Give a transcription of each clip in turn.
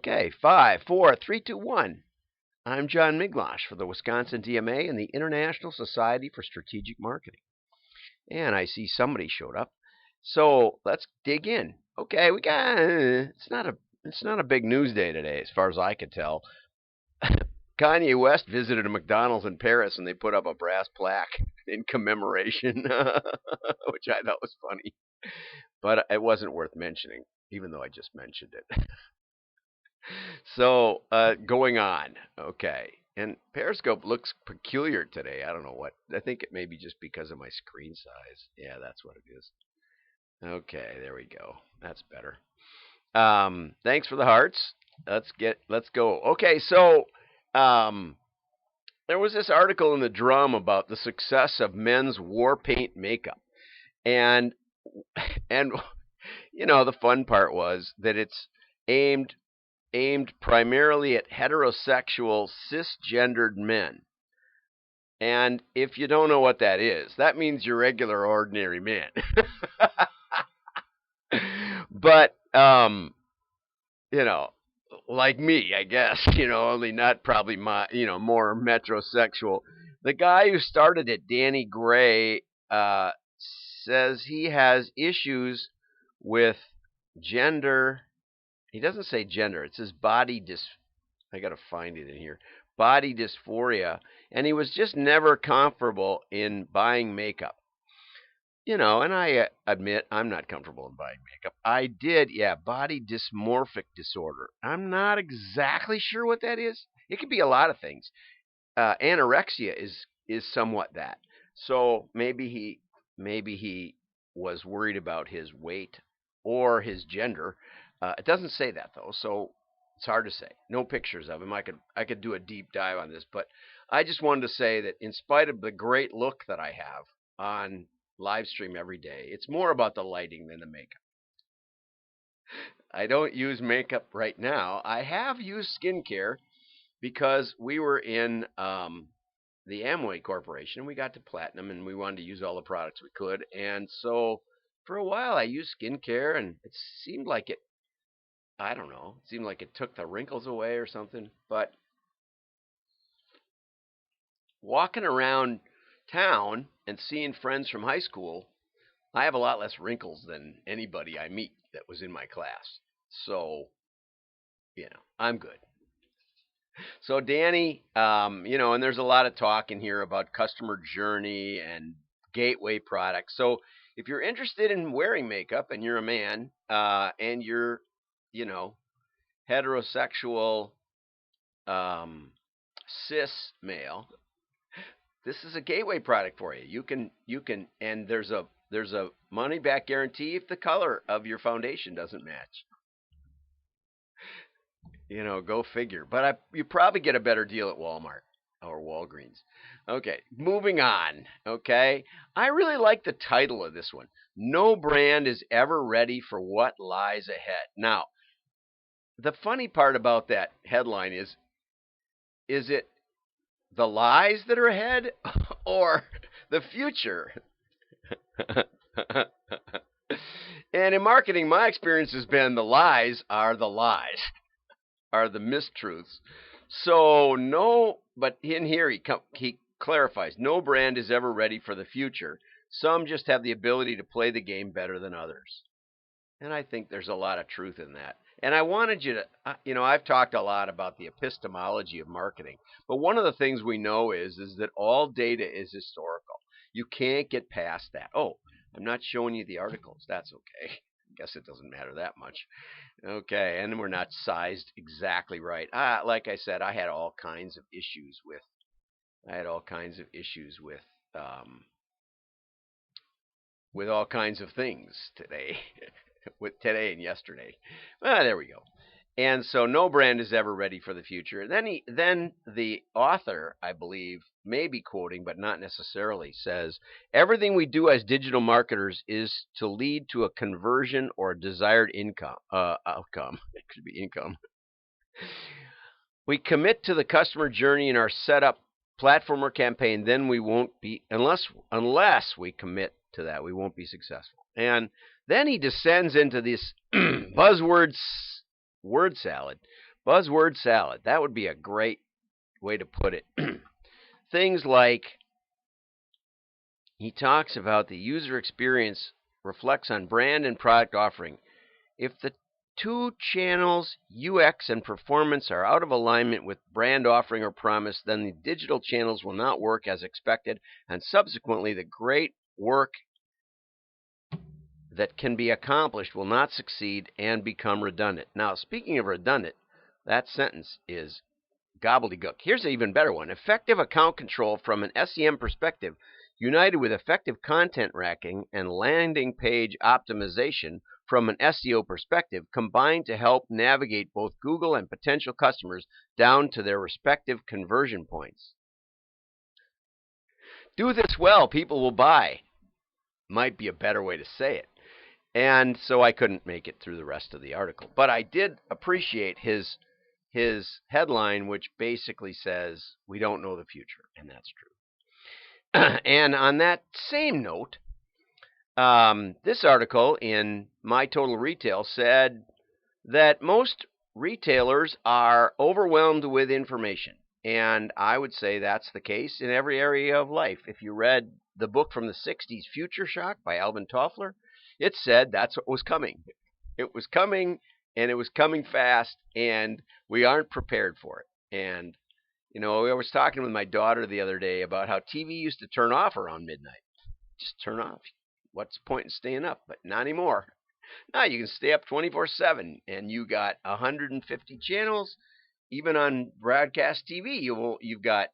Okay, 5, 4, 3, 2, 1. I'm John Miglosh for the Wisconsin DMA and the International Society for Strategic Marketing. And I see somebody showed up. So let's dig in. Okay, we got it's not a big news day today, as far as I could tell. Kanye West visited a McDonald's in Paris and they put up a brass plaque in commemoration, which I thought was funny. But it wasn't worth mentioning, even though I just mentioned it. So, going on. Okay. And Periscope looks peculiar today. I don't know what. I think it may be just because of my screen size. Yeah, that's what it is. Okay, there we go. That's better. Thanks for the hearts. Let's go. Okay, so um, there was this article in the Drum about the success of men's war paint makeup, and and the fun part was that it's aimed aimed primarily at heterosexual cisgendered men. And if you don't know what that is, that means you're regular ordinary men. But you know, like me, I guess, only not probably more metrosexual. The guy who started it, Danny Gray, says he has issues with gender. He doesn't say gender. It says body I got to find it in here. Body dysphoria, and he was just never comfortable in buying makeup. And I admit I'm not comfortable in buying makeup. I did, yeah, body dysmorphic disorder. I'm not exactly sure what that is. It could be a lot of things. Anorexia is somewhat that. So maybe he was worried about his weight or his gender. It doesn't say that though, so it's hard to say. No pictures of him. I could do a deep dive on this, but I just wanted to say that in spite of the great look that I have on live stream every day, it's more about the lighting than the makeup. I don't use makeup right now. I have used skincare because we were in the Amway Corporation. We got to platinum and we wanted to use all the products we could. And so for a while I used skincare and it seemed like I don't know, it seemed like it took the wrinkles away or something. But walking around town and seeing friends from high school, I have a lot less wrinkles than anybody I meet that was in my class. So, I'm good. So Danny, and there's a lot of talk in here about customer journey and gateway products. So if you're interested in wearing makeup and you're a man, and you're, you know, heterosexual, um, cis male, this is a gateway product for you. And there's a money back guarantee if the color of your foundation doesn't match. Go figure. But you probably get a better deal at Walmart or Walgreens. Okay, moving on. Okay, I really like the title of this one. No brand is ever ready for what lies ahead. Now, the funny part about that headline is it the lies that are ahead or the future? And in marketing, my experience has been the lies are the lies, are the mistruths. So no, but in here he clarifies, no brand is ever ready for the future. Some just have the ability to play the game better than others. And I think there's a lot of truth in that. And I wanted you to, I've talked a lot about the epistemology of marketing, but one of the things we know is that all data is historical. You can't get past that. Oh, I'm not showing you the articles. That's okay. I guess it doesn't matter that much. Okay, and we're not sized exactly right. Like I said, I had all kinds of issues with. I had all kinds of issues um, with all kinds of things today, with today and yesterday. There we go. And so no brand is ever ready for the future. Then the author, I believe, may be quoting, but not necessarily, says everything we do as digital marketers is to lead to a conversion or a desired outcome. It could be income. We commit to the customer journey in our setup platform or campaign, then we won't be unless we commit to that, we won't be successful. And then he descends into this buzzwords word salad. Buzzword salad. That would be a great way to put it. Things like he talks about the user experience reflects on brand and product offering. If the two channels, UX and performance, are out of alignment with brand offering or promise, then the digital channels will not work as expected, and subsequently, the great work that can be accomplished will not succeed and become redundant. Now, speaking of redundant, that sentence is gobbledygook. Here's an even better one. Effective account control from an SEM perspective, united with effective content ranking and landing page optimization from an SEO perspective, combine to help navigate both Google and potential customers down to their respective conversion points. Do this well, people will buy. Might be a better way to say it. And so I couldn't make it through the rest of the article. But I did appreciate his headline, which basically says, we don't know the future. And that's true. And on that same note, this article in My Total Retail said that most retailers are overwhelmed with information. And I would say that's the case in every area of life. If you read the book from the 60s, Future Shock by Alvin Toffler, it said that's what was coming. It was coming, and it was coming fast, and we aren't prepared for it. And, I was talking with my daughter the other day about how TV used to turn off around midnight. Just turn off. What's the point in staying up? But not anymore. Now you can stay up 24/7, and you got 150 channels. Even on broadcast TV, you've got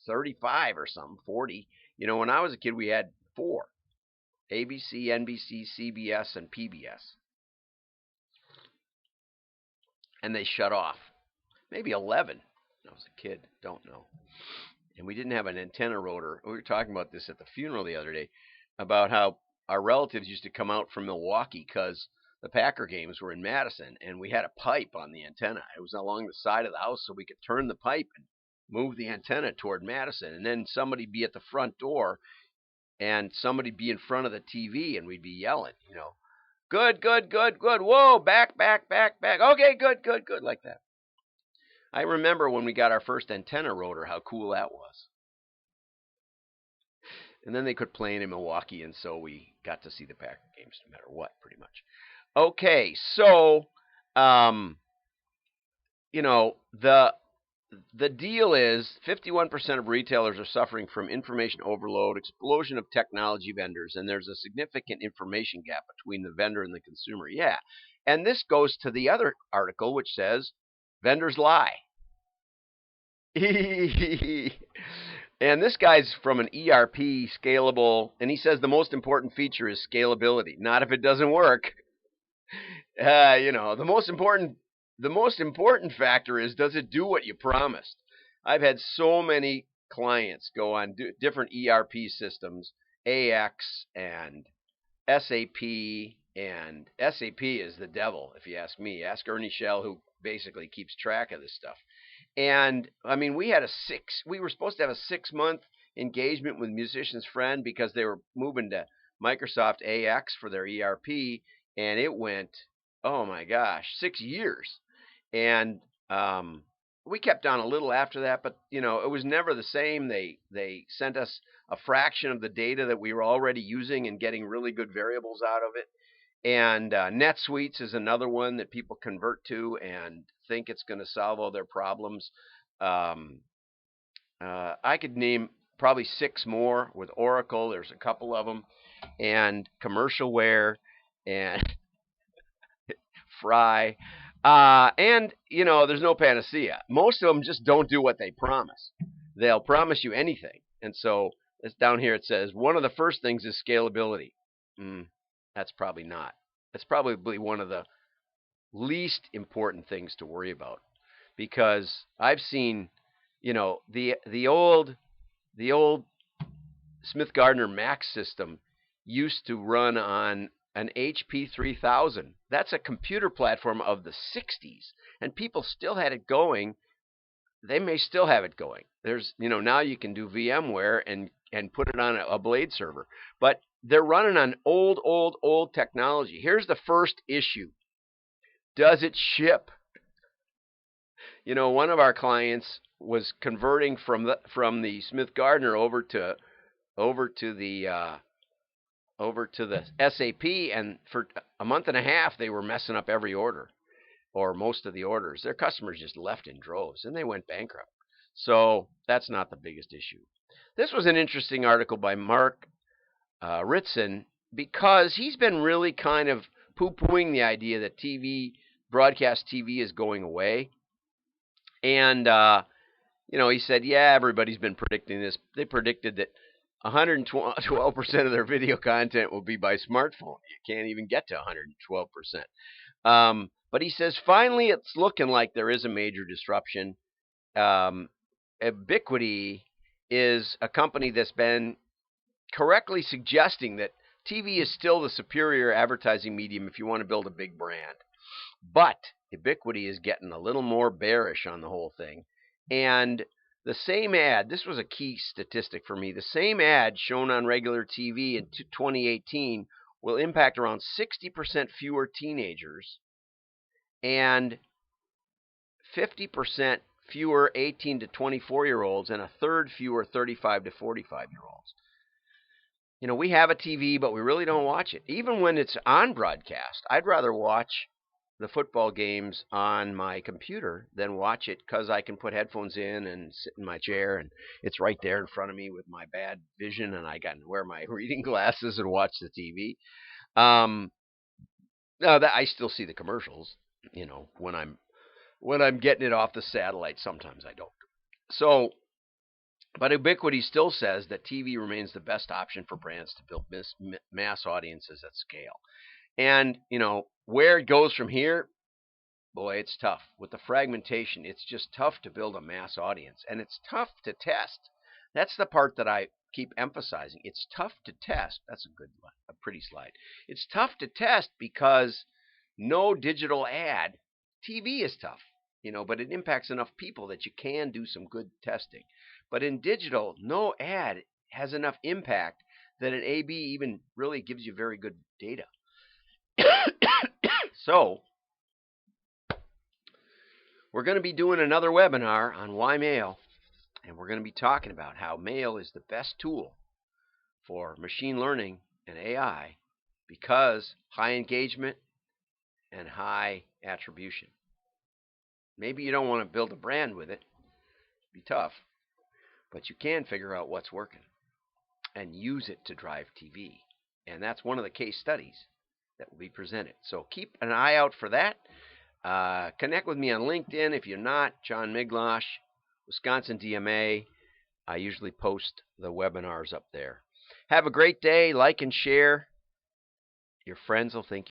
35 or something, 40. When I was a kid, we had 4: ABC, NBC, CBS, and PBS. And they shut off. Maybe 11. I was a kid. Don't know. And we didn't have an antenna rotor. We were talking about this at the funeral the other day, about how our relatives used to come out from Milwaukee because the Packer games were in Madison, and we had a pipe on the antenna. It was along the side of the house, so we could turn the pipe and move the antenna toward Madison. And then somebody be at the front door, and somebody be in front of the TV, and we'd be yelling, good, good, good, good. Whoa, back, back, back, back. Okay, good, good, good, like that. I remember when we got our first antenna rotor, how cool that was. And then they quit playing in Milwaukee, and so we got to see the Packer games no matter what, pretty much. Okay, so, the deal is 51% of retailers are suffering from information overload, explosion of technology vendors, and there's a significant information gap between the vendor and the consumer. Yeah, and this goes to the other article, which says vendors lie. And this guy's from an ERP scalable, and he says the most important feature is scalability, not if it doesn't work. The most important factor is, does it do what you promised? I've had so many clients go on different ERP systems, AX and SAP, and SAP is the devil, if you ask me. Ask Ernie Shell, who basically keeps track of this stuff. And we were supposed to have a 6-month engagement with Musician's Friend because they were moving to Microsoft AX for their ERP, and it went, oh my gosh, 6 years. And we kept on a little after that, but it was never the same. They sent us a fraction of the data that we were already using and getting really good variables out of it. And NetSuite is another one that people convert to and think it's going to solve all their problems. I could name probably 6 more with Oracle. There's a couple of them. And Commercialware and Fry. And, there's no panacea. Most of them just don't do what they promise. They'll promise you anything. And so it's down here, it says, one of the first things is scalability. That's probably not. That's probably one of the least important things to worry about, because I've seen, the old Smith Gardner Mac system used to run on an HP 3000. That's a computer platform of the 60s, and people still had it going. They may still have it going. There's, now you can do VMware and put it on a Blade server, but they're running on old technology. Here's the first issue. Does it ship? One of our clients was converting from the Smith Gardner over to the SAP, and for a month and a half they were messing up every order or most of the orders. Their customers just left in droves and they went bankrupt. So that's not the biggest issue. This was an interesting article by Mark Ritson, because he's been really kind of poo-pooing the idea that broadcast TV is going away. And, he said, yeah, everybody's been predicting this. They predicted that 112% of their video content will be by smartphone. You can't even get to 112%. But he says, finally, it's looking like there is a major disruption. Ubiquity is a company that's been correctly suggesting that TV is still the superior advertising medium if you want to build a big brand. But Ubiquity is getting a little more bearish on the whole thing. And the same ad, this was a key statistic for me, the same ad shown on regular TV in 2018 will impact around 60% fewer teenagers and 50% fewer 18 to 24-year-olds and a third fewer 35 to 45-year-olds. We have a TV, but we really don't watch it. Even when it's on broadcast, I'd rather watch the football games on my computer than watch it, because I can put headphones in and sit in my chair and it's right there in front of me with my bad vision, and I got to wear my reading glasses and watch the TV. Now that I still see the commercials, when I'm getting it off the satellite. Sometimes I don't. So, but Ubiquity still says that TV remains the best option for brands to build mass audiences at scale. And, where it goes from here, boy, it's tough. With the fragmentation, it's just tough to build a mass audience. And it's tough to test. That's the part that I keep emphasizing. It's tough to test. That's a pretty slide. It's tough to test because no digital ad. TV is tough, but it impacts enough people that you can do some good testing. But in digital, no ad has enough impact that an A/B even really gives you very good data. So, we're going to be doing another webinar on why mail, and we're going to be talking about how mail is the best tool for machine learning and AI because high engagement and high attribution. Maybe you don't want to build a brand with it. It'd be tough. But you can figure out what's working and use it to drive TV. And that's one of the case studies that will be presented. So keep an eye out for that. Connect with me on LinkedIn. If you're not, John Miglosh, Wisconsin DMA. I usually post the webinars up there. Have a great day. Like and share. Your friends will think